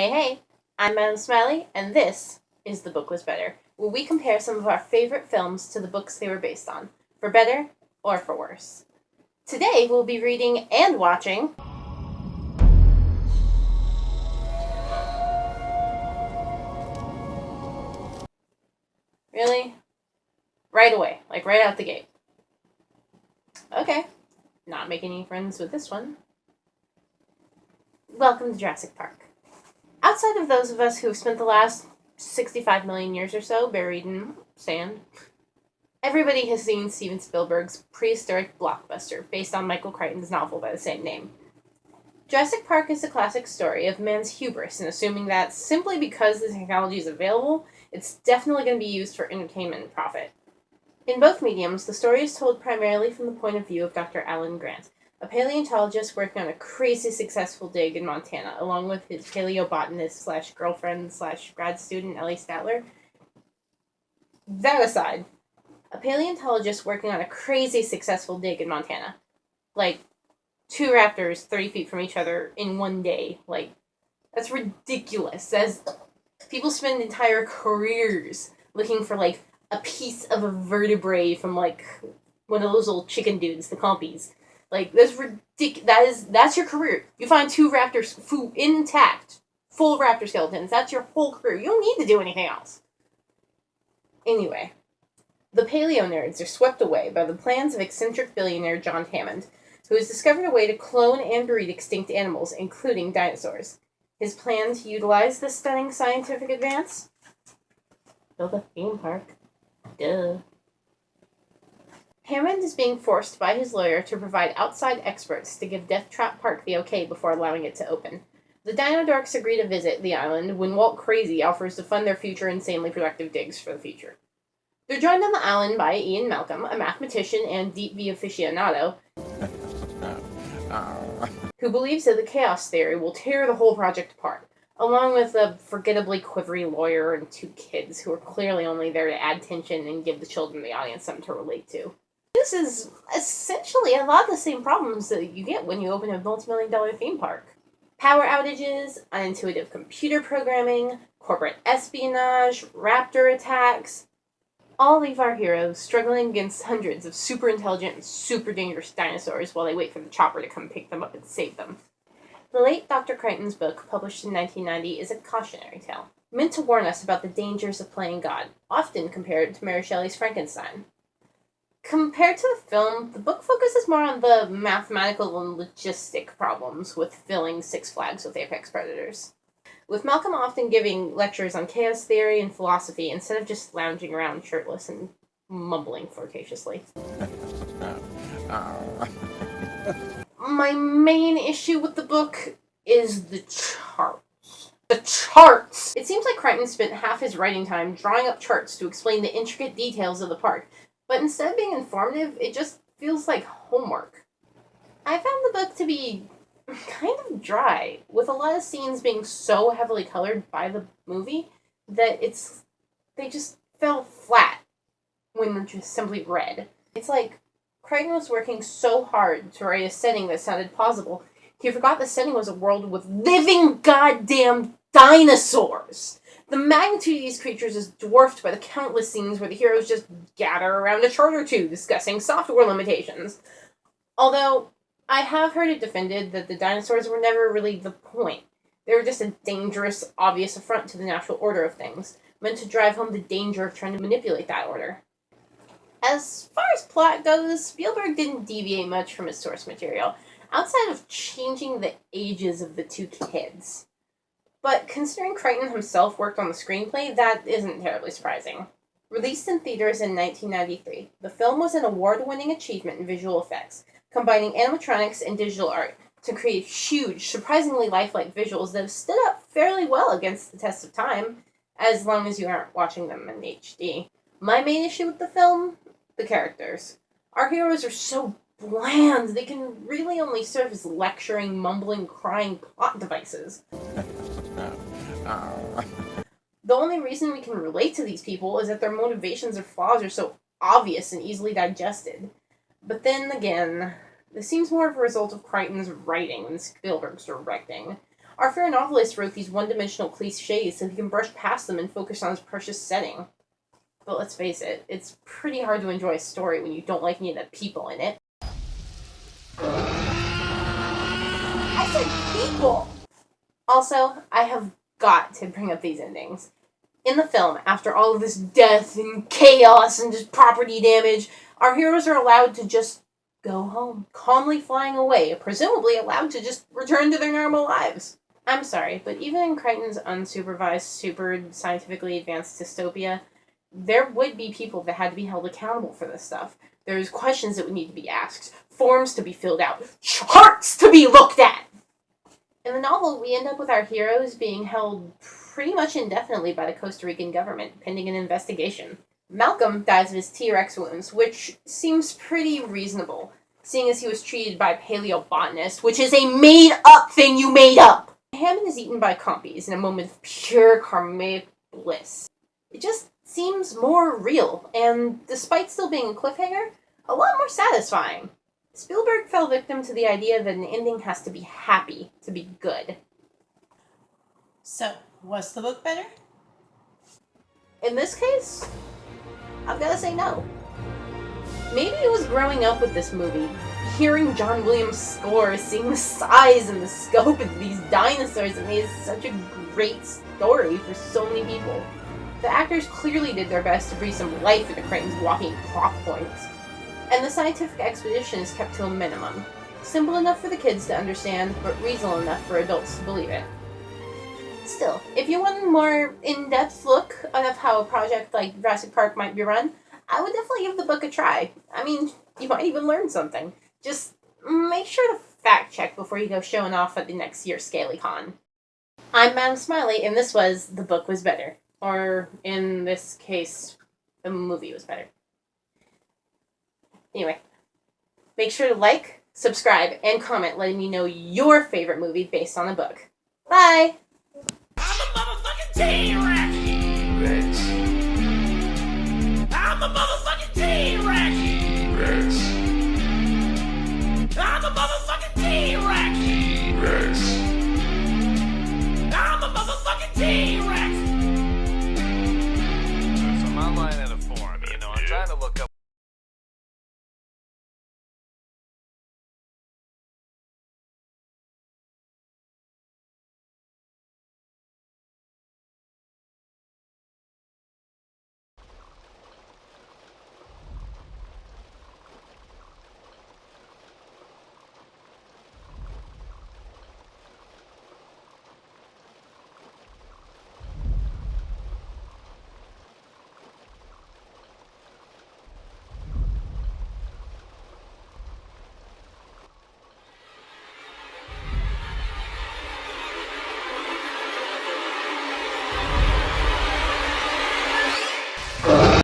Hey, I'm Madam Smiley, and this is The Book Was Better, where we compare some of our favorite films to the books they were based on, for better or for worse. Today, we'll be reading and watching Really? Right away, like right out the gate. Okay, not making any friends with this one. Welcome to Jurassic Park. Outside of those of us who have spent the last 65 million years or so buried in sand, everybody has seen Steven Spielberg's prehistoric blockbuster based on Michael Crichton's novel by the same name. Jurassic Park is the classic story of man's hubris in assuming that simply because the technology is available, it's definitely going to be used for entertainment and profit. In both mediums, the story is told primarily from the point of view of Dr. Alan Grant, a paleontologist working on a crazy successful dig in Montana, along with his paleobotanist/girlfriend/grad student Ellie Statler. That aside, a paleontologist working on a crazy successful dig in Montana. Like, 2 raptors 30 feet from each other in one day. Like, that's ridiculous. As people spend entire careers looking for, like, a piece of a vertebrae from, like, one of those little chicken dudes, the compies. Like, that's ridiculous. That's your career. You find 2 raptors intact, full raptor skeletons. That's your whole career. You don't need to do anything else. Anyway, the paleo nerds are swept away by the plans of eccentric billionaire John Hammond, who has discovered a way to clone and breed extinct animals, including dinosaurs. His plan to utilize this stunning scientific advance? Build a theme park. Duh. Hammond is being forced by his lawyer to provide outside experts to give Death Trap Park the okay before allowing it to open. The Dino Dorks agree to visit the island when Walt Crazy offers to fund their future insanely productive digs for the future. They're joined on the island by Ian Malcolm, a mathematician and deep V aficionado, who believes that the chaos theory will tear the whole project apart, along with a forgettably quivery lawyer and 2 kids who are clearly only there to add tension and give the children in the audience something to relate to. This is essentially a lot of the same problems that you get when you open a multi-million-dollar theme park. Power outages, unintuitive computer programming, corporate espionage, raptor attacks, all leave our heroes struggling against hundreds of super intelligent and super dangerous dinosaurs while they wait for the chopper to come pick them up and save them. The late Dr. Crichton's book, published in 1990, is a cautionary tale, meant to warn us about the dangers of playing God, often compared to Mary Shelley's Frankenstein. Compared to the film, the book focuses more on the mathematical and logistic problems with filling Six Flags with apex predators, with Malcolm often giving lectures on chaos theory and philosophy instead of just lounging around shirtless and mumbling flirtatiously. My main issue with the book is the charts. The charts! It seems like Crichton spent half his writing time drawing up charts to explain the intricate details of the park, but instead of being informative, it just feels like homework. I found the book to be kind of dry, with a lot of scenes being so heavily colored by the movie that they just fell flat when they're just simply read. It's like Crichton was working so hard to write a setting that sounded plausible, he forgot the setting was a world with living goddamn dinosaurs! The magnitude of these creatures is dwarfed by the countless scenes where the heroes just gather around a chart or two discussing software limitations. Although, I have heard it defended that the dinosaurs were never really the point. They were just a dangerous, obvious affront to the natural order of things, meant to drive home the danger of trying to manipulate that order. As far as plot goes, Spielberg didn't deviate much from his source material, outside of changing the ages of the 2 kids. But considering Crichton himself worked on the screenplay, that isn't terribly surprising. Released in theaters in 1993, the film was an award-winning achievement in visual effects, combining animatronics and digital art to create huge, surprisingly lifelike visuals that have stood up fairly well against the test of time, as long as you aren't watching them in HD. My main issue with the film? The characters. Our heroes are so bland, they can really only serve as lecturing, mumbling, crying plot devices. The only reason we can relate to these people is that their motivations or flaws are so obvious and easily digested. But then again, this seems more of a result of Crichton's writing than Spielberg's directing. Our fair novelist wrote these one-dimensional cliches so he can brush past them and focus on his precious setting. But let's face it, it's pretty hard to enjoy a story when you don't like any of the people in it. I said people! Also, I have got to bring up these endings. In the film, after all of this death and chaos and just property damage, our heroes are allowed to just go home, calmly flying away, presumably allowed to just return to their normal lives. I'm sorry, but even in Crichton's unsupervised, super scientifically advanced dystopia, there would be people that had to be held accountable for this stuff. There's questions that would need to be asked, forms to be filled out, charts to be looked at! In the novel, we end up with our heroes being held pretty much indefinitely by the Costa Rican government, pending an investigation. Malcolm dies of his T-Rex wounds, which seems pretty reasonable, seeing as he was treated by a paleobotanist, which is a made-up thing you made up! Hammond is eaten by compies in a moment of pure karmic bliss. It just seems more real, and despite still being a cliffhanger, a lot more satisfying. Spielberg fell victim to the idea that an ending has to be happy to be good. So, was the book better? In this case, I've got to say no. Maybe it was growing up with this movie, hearing John Williams' score, seeing the size and the scope of these dinosaurs that made such a great story for so many people. The actors clearly did their best to breathe some life into Crichton's walking plot points. And the scientific expedition is kept to a minimum. Simple enough for the kids to understand, but reasonable enough for adults to believe it. Still, if you want a more in-depth look of how a project like Jurassic Park might be run, I would definitely give the book a try. I mean, you might even learn something. Just make sure to fact-check before you go showing off at the next year's ScalyCon. I'm Madam Smiley, and this was The Book Was Better. Or, in this case, the movie was better. Anyway, make sure to like, subscribe, and comment letting me know your favorite movie based on a book. Bye! I'm a motherfucking T-Rex! I'm a motherfucking T-Rex! I'm a motherfucking